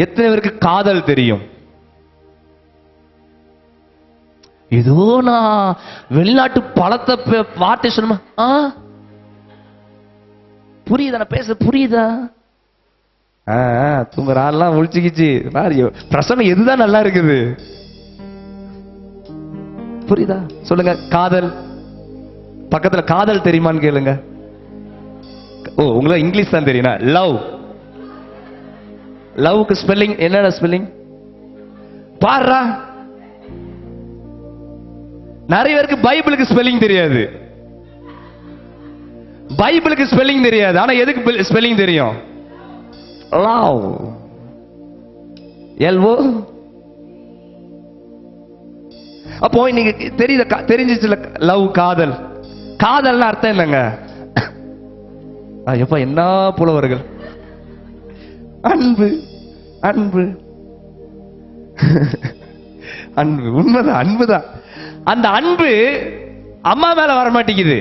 எத்தனை பேருக்கு காதல் தெரியும்? ஏதோ நான் வெளிநாட்டு பழத்தை வார்த்தை சொல்லுமா, புரியுதா நான் பேச? புரியுதா? தூங்குற ஆள்லாம் முழிச்சுக்கிச்சு பிரசனம் எதுதான் நல்லா இருக்குது? புரியுதா? சொல்லுங்க. காதல் பக்கத்துல காதல் தெரியுமான்னு கேளுங்க. ஓ, உங்களுக்கு இங்கிலீஷ் தான் தெரியுமா? லவ். லவ்க்கு ஸ்பெல்லிங் என்னடா ஸ்பெல்லிங் பாருடா. நிறைய பேருக்கு பைபிளுக்கு ஸ்பெல்லிங் தெரியாது. பைபிளுக்கு ஸ்பெல்லிங் தெரியாது, ஆனா எதுக்கு ஸ்பெல்லிங் தெரியும்? லவ். எல்ஓ. அப்போ இன்னைக்கு தெரிஞ்சிச்சுல லவ், காதல். காதல்னு அர்த்தம் என்னங்க? எப்ப என்ன புலவர்கள். அன்பு, அன்பு, அன்பு. உண்மைதான், அன்புதான். அந்த அன்பு அம்மா மேல வர மாட்டேங்குது.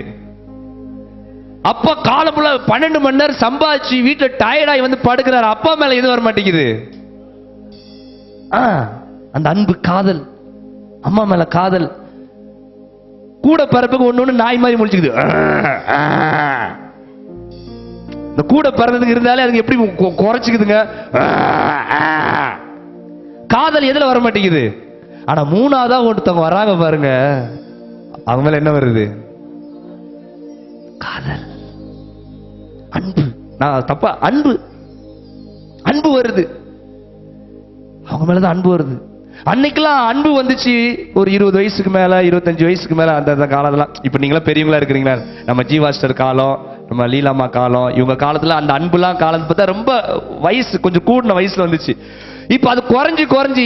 அப்பா காலப்புல 12 மணி நேரம் சம்பாதிச்சு வீட்டுல டயர்டாகி வந்து படுக்கிறாரு, அப்பா மேல எது வர மாட்டேங்குது? அந்த அன்பு, காதல். அம்மா மேல காதல். கூட பிறப்புக்கு ஒண்ணு நாய் மாதிரி முடிச்சுக்குது. இந்த கூட பிறந்ததுக்கு இருந்தாலே அதுக்கு எப்படி குறைச்சுக்குதுங்க. காதல் எதுல வர மாட்டேங்குது? ஆனா மூணாவதா ஒருத்தவங்க வராங்க பாருங்க, அவங்க மேல என்ன வருது? காதல், அன்பு. நான் தப்பா? அன்பு, அன்பு வருது. அவங்க மேலதான் அன்பு வருது. அன்னைக்கெல்லாம் அன்பு வந்துச்சு ஒரு 20 வயசுக்கு மேல, 25 வயசுக்கு மேல. அந்த காலத்துல இப்ப நீங்களா பெரியவங்களா இருக்கிறீங்களா? நம்ம ஜீவாஸ்டர் காலம், நம்ம லீலாமா காலம், இவங்க காலத்துல அந்த அன்புலாம் காலத்தை பார்த்தா ரொம்ப வயசு கொஞ்சம் கூடின வயசுல வந்துச்சு. இப்ப அது குறைஞ்சு குறைஞ்சி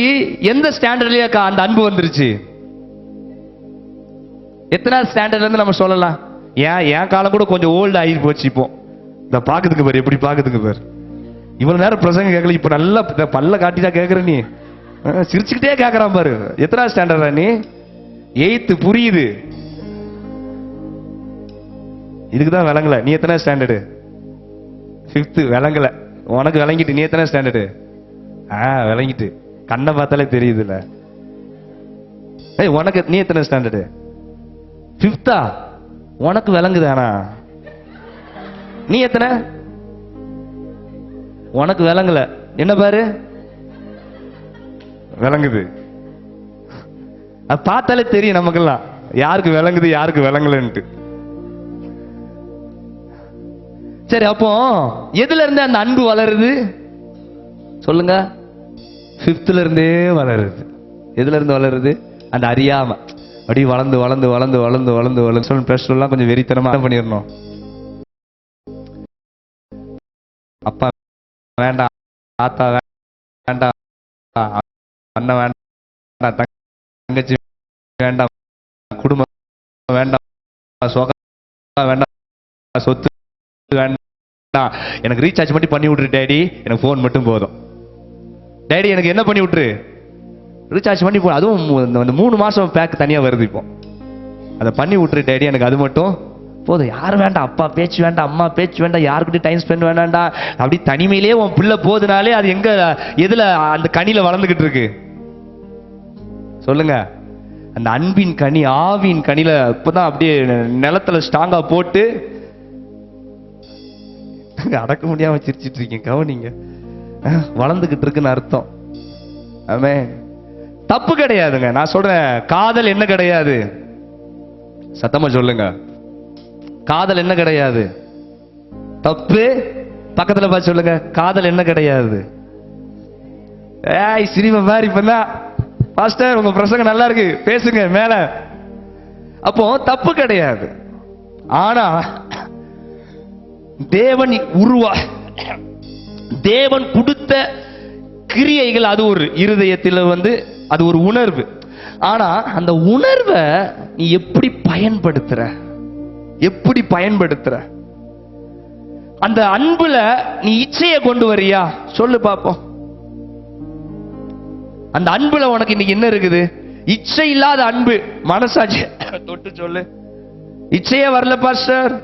எந்த ஸ்டாண்டர்ட்லயே அந்த அன்பு வந்துருச்சு? எத்தனை ஸ்டாண்டர்ட்ல இருந்து நம்ம சொல்லலாம்? என் காலம் கூட கொஞ்சம் ஓல்டு ஆகி போச்சு. இப்போ இந்த பாக்குதுக்கு பாரு, எப்படி பாக்குதுக்கு பாரு. இவ்வளவு நேரம் பிரசங்க கேட்கல, இப்ப நல்லா பல்ல காட்டிதான் கேட்கற. நீ சிரிச்சுக்கிட்டே கேட்கறான் பாரு. எத்தனை ஸ்டாண்டர்டா நீ? 8th. புரியுது. இதுக்குதான் விளங்கல. நீ எத்தனை ஸ்டாண்டர்டு? 5th. விளங்கல. உனக்கு விளங்கிட்டு. நீ எத்தனை ஸ்டாண்டர்டு? விளங்கிட்டு. கண்ணை பார்த்தாலே தெரியுதுல்ல. உனக்கு நீ எத்தனை ஸ்டாண்டர்டு? 5th. உனக்கு விளங்குதானா? நீ எத்தனை? உனக்கு விளங்கல. என்ன பாரு, விளங்குது. அது பார்த்தாலே தெரியும் நமக்கெல்லாம் யாருக்கு விளங்குது யாருக்கு விளங்கலன்ட்டு. சரி, அப்போ எதுல இருந்து அந்த அன்பு வளருது சொல்லுங்க? 5th இருந்தே வளருது. எதுல இருந்து வளருது? அந்த அறியாம அப்படி வளர்ந்து வளர்ந்து வளர்ந்து வளர்ந்து வளர்ந்து வளர்ந்து சொல்லி பிளஸ் எல்லாம் கொஞ்சம் வெறித்தனமா பண்ணிடணும். அப்பா வேண்டாம், ஆத்தா வேண்டாம், அண்ணன் வேண்டாம், தங்கச்சி வேண்டாம், குடும்பம் வேண்டாம், சொகம் வேண்டாம், சொத்து வேண்டாம், எனக்கு ரீசார்ஜ் மட்டும் பண்ணி விட்டுரு டேடி, எனக்கு போன் மட்டும் போதும். டேடி எனக்கு என்ன பண்ணி விட்டுரு? ரீசார்ஜ் பண்ணி போ. அதுவும் 3 மாசம் பேக் தனியா வருது இப்போ. அதை பண்ணி விட்டுரு டேடி, எனக்கு அது மட்டும் போதும். யாரும் வேண்டாம், அப்பா பேச்சு வேண்டாம், அம்மா பேச்சு வேண்டாம், யாருக்கிட்டையும் டைம் ஸ்பெண்ட் வேண்டாம்டா. அப்படி தனிமையிலேயே உன் பிள்ளை போதுனாலே அது எங்க எதுல அந்த கனியில வளர்ந்துகிட்டு இருக்கு சொல்லுங்க? அந்த அன்பின் கனி, ஆவின் கனியில இப்பதான் அப்படியே நிலத்துல ஸ்ட்ராங்கா போட்டு அடக்க முடியாம சிரிச்சிட்டு இருக்கீங்க. கவனிங்க, வளர்ந்துகிட்டு இருக்குன்னு அர்த்தம். ஆமென். தப்பு கிடையாதுங்க. நான் சொல்றேன், காதல் என்ன கிடையாது? சத்தமா சொல்லுங்க. காதல் என்ன கிடையாது? தப்பு. பக்கத்துல பார்த்து சொல்லுங்க, காதல் என்ன கிடையாது? ஏய் சிரிம மாதிரி இப்பதான் பாஸ்டர் உங்க பிரசங்கம் நல்லா இருக்கு, பேசுங்க மேல. அப்போ தப்பு கிடையாது. ஆனா தேவன் தேவன் கொடுத்த கிரியைகள், அது ஒரு இருதயத்தில் அது ஒரு உணர்வு. ஆனா அந்த உணர்வை நீ எப்படி பயன்படுத்துற, எப்படி பயன்படுத்துற? அந்த அன்புல நீ இச்சையை கொண்டு வரியா? சொல்லு பாப்போம். அந்த அன்புல உனக்கு இன்னைக்கு என்ன இருக்குது? இச்சை இல்லாத அன்பு. மனசாட்சி தொட்டு சொல்லு. இச்சையே வரல பாஸ்டர்,